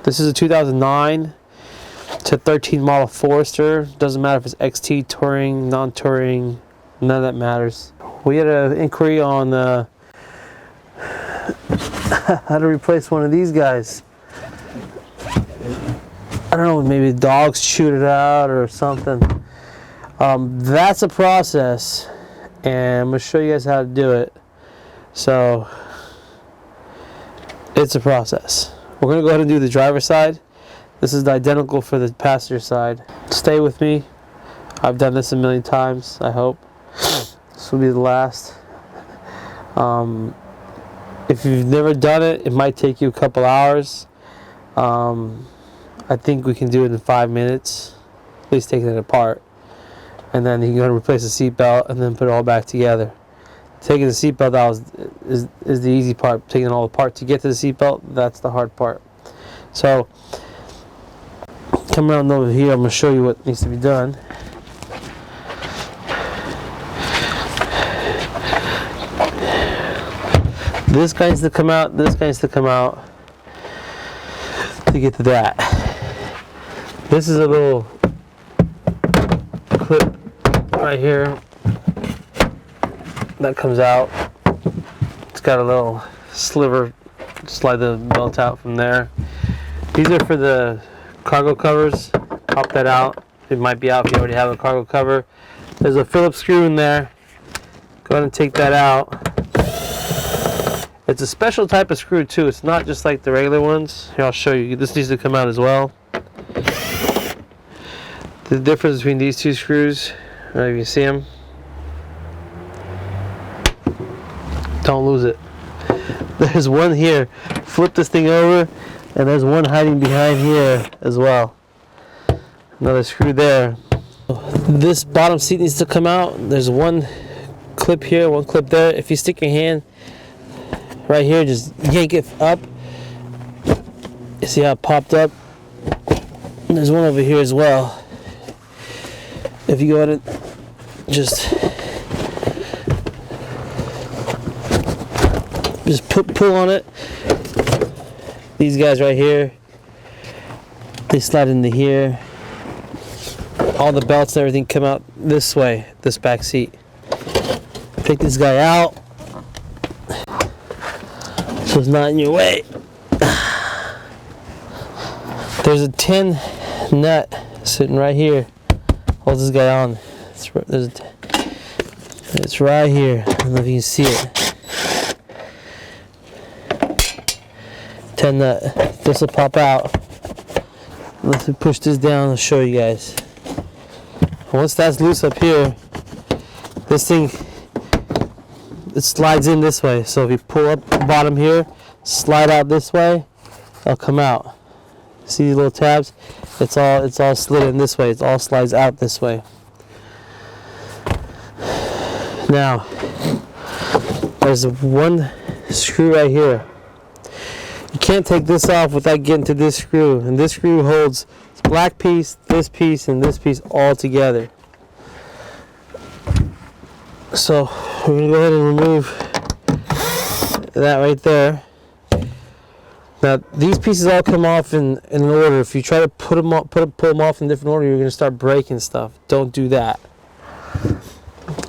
This is a 2009 to 13 model Forester. Doesn't matter if it's XT, touring, non-touring, none of that matters. We had an inquiry on how to replace one of these guys. I don't know, maybe the dogs chewed it out or something. That's a process, and I'm going to show you guys how to do it. So, it's a process. We're going to go ahead and do the driver's side. This is identical for the passenger side. Stay with me. I've done this a million times, I hope. This will be the last. If you've never done it, it might take you a couple hours. I think we can do it in 5 minutes, at least taking it apart. And then you can go and replace the seatbelt and then put it all back together. Taking the seatbelt out is the easy part. Taking it all apart to get to the seatbelt, that's the hard part. So, come around over here, I'm going to show you what needs to be done. This guy needs to come out, this guy needs to come out to get to that. This is a little clip right here that comes out. It's got a little sliver, slide the belt out from there. These are for the cargo covers. Pop that out. It might be out if you already have a cargo cover. There's a Phillips screw in there. Go ahead and take that out. It's a special type of screw too. It's not just like the regular ones. Here, I'll show you. This needs to come out as well. The difference between these two screws, I don't know if you see them. Don't lose it. There's one here. Flip this thing over, and there's one hiding behind here as well. Another screw there. This bottom seat needs to come out. There's one clip here, one clip there. If you stick your hand right here, just yank it up. You see how it popped up? And there's one over here as well. If you go ahead and just pull on it. These guys right here, they slide into here. All the belts and everything come out this way, this back seat. Take this guy out so it's not in your way. There's a 10 nut sitting right here. Hold this guy on. It's right here. I don't know if you can see it. 10 nut. This will pop out. Let's push this down and show you guys. Once that's loose up here, this thing, it slides in this way. So if you pull up the bottom here, slide out this way, it'll come out. See these little tabs? It's all slid in this way. It all slides out this way. Now, there's one screw right here. You can't take this off without getting to this screw. And this screw holds this black piece, and this piece all together. So we're gonna go ahead and remove that right there. Now these pieces all come off in an order. If you try to pull them off in different order, you're gonna start breaking stuff. Don't do that.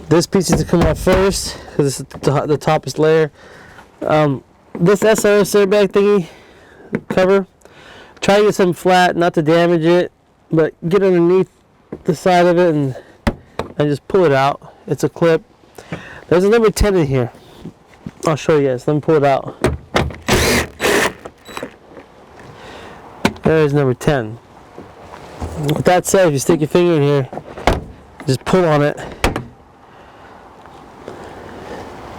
This piece needs to come off first because it's the toppest layer. This SRS airbag thingy cover, try to get something flat, not to damage it, but get underneath the side of it and just pull it out. It's a clip. There's a number 10 in here. I'll show you guys. Let me pull it out. There's number 10. With that said, if you stick your finger in here, just pull on it.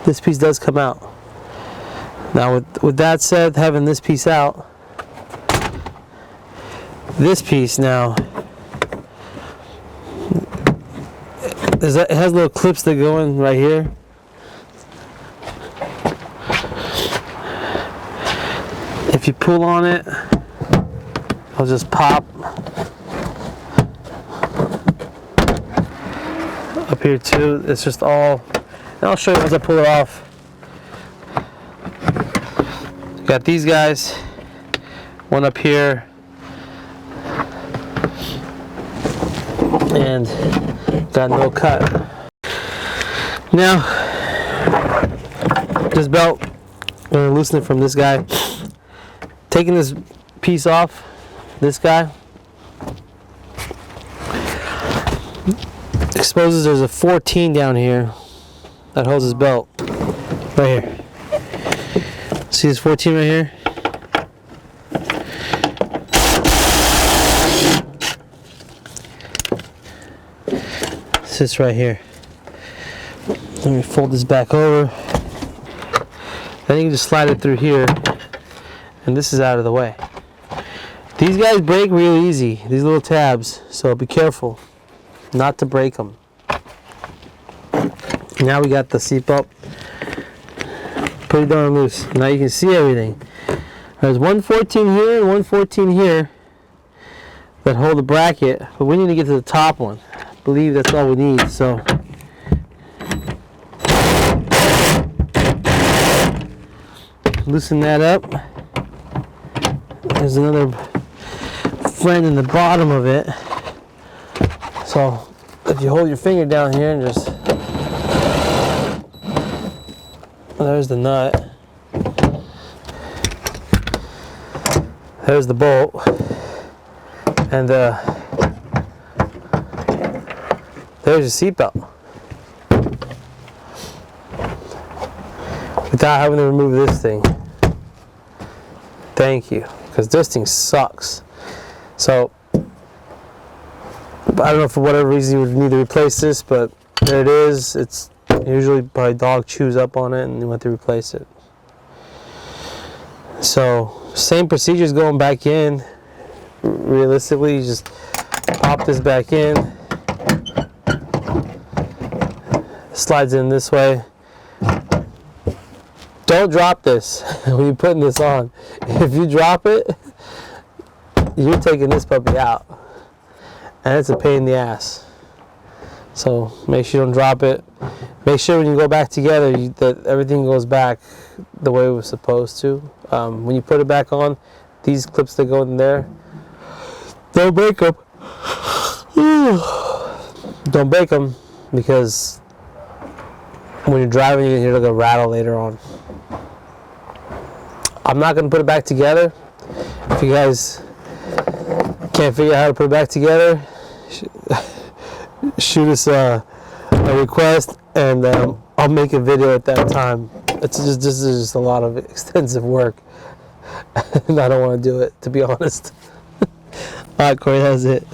This piece does come out. Now with that said, having this piece out, this piece now, it has little clips that go in right here. If you pull on it, it'll just pop. Up here too, it's just all, and I'll show you as I pull it off. Got these guys, one up here, and got no cut. Now, this belt, I'm going to loosen it from this guy. Taking this piece off, this guy, exposes there's a 14 down here that holds his belt. Right here. See this 14 right here? Sits right here. Let me fold this back over. Then you can just slide it through here, and this is out of the way. These guys break real easy, these little tabs, so be careful not to break them. Now we got the seatbelt pretty darn loose. Now you can see everything. There's 114 here and 114 here that hold the bracket, but we need to get to the top one. I believe that's all we need. So loosen that up. There's another friend in the bottom of it. So if you hold your finger down here and just, there's the nut. There's the bolt. And there's your seatbelt. Without having to remove this thing. Thank you, because this thing sucks. So I don't know, for whatever reason you would need to replace this, but there it is. It's usually my dog chews up on it and you want to replace it. So same procedures going back in. Realistically, you just pop this back in, slides in this way. Don't drop this when you're putting this on. If you drop it, you're taking this puppy out, and it's a pain in the ass. So make sure you don't drop it. Make sure when you go back together that everything goes back the way it was supposed to. When you put it back on, these clips that go in there, don't break them. Don't break them, because when you're driving, you're going to hear like a rattle later on. I'm not going to put it back together. If you guys can't figure out how to put it back together, shoot us a request, and I'll make a video at that time. This is just a lot of extensive work, and I don't want to do it, to be honest. Alright, Corey, that's it.